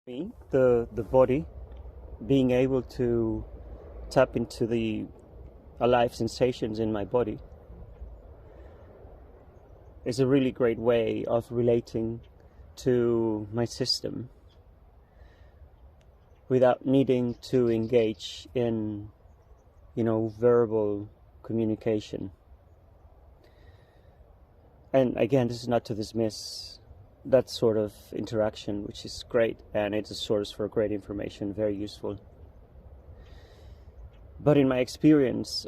Me, the body, being able to tap into the alive sensations in my body is a really great way of relating to my system without needing to engage in, verbal communication. And again, this is not to dismiss that sort of interaction, which is great, and it's a source for great information, very useful. But in my experience,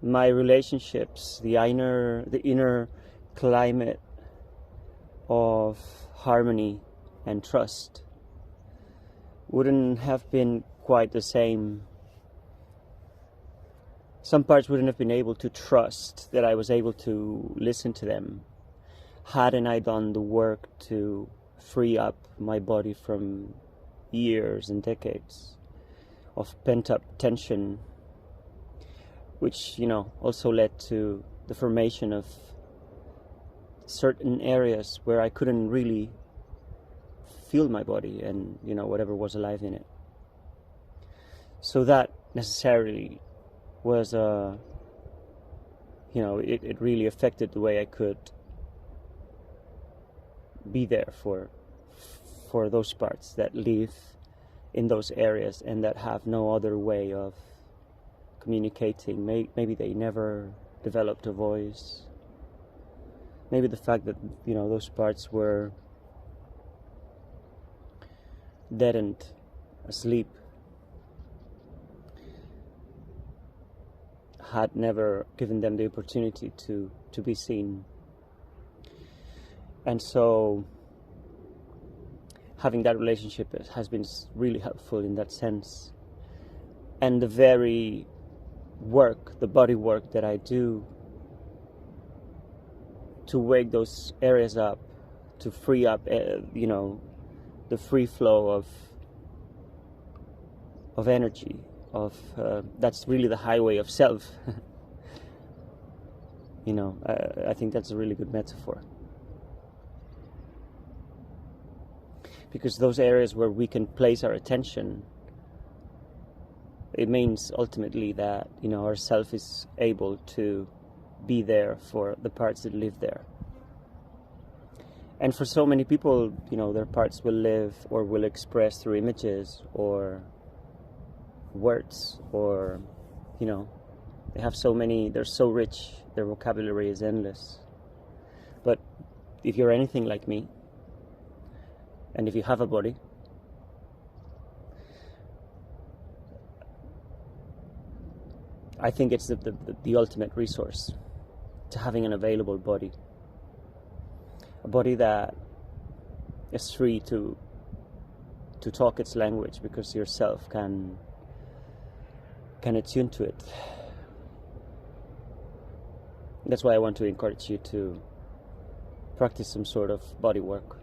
my relationships, the inner climate of harmony and trust wouldn't have been quite the same. Some parts wouldn't have been able to trust that I was able to listen to them hadn't I done the work to free up my body from years and decades of pent-up tension, which, also led to the formation of certain areas where I couldn't really feel my body and, whatever was alive in it. So that necessarily was, it really affected the way I could be there for those parts that live in those areas and that have no other way of communicating. Maybe they never developed a voice. Maybe the fact that, those parts were deadened, asleep, had never given them the opportunity to be seen. And so having that relationship has been really helpful in that sense. And the very work, the body work that I do to wake those areas up, to free up, the free flow of energy, that's really the highway of self. I think that's a really good metaphor. Because those areas where we can place our attention, it means ultimately that, our self is able to be there for the parts that live there. And for so many people, their parts will live or will express through images or words, or, they have so many, they're so rich, their vocabulary is endless. But if you're anything like me, and if you have a body, I think it's the ultimate resource to having an available body. A body that is free to talk its language because yourself can attune to it. That's why I want to encourage you to practice some sort of body work.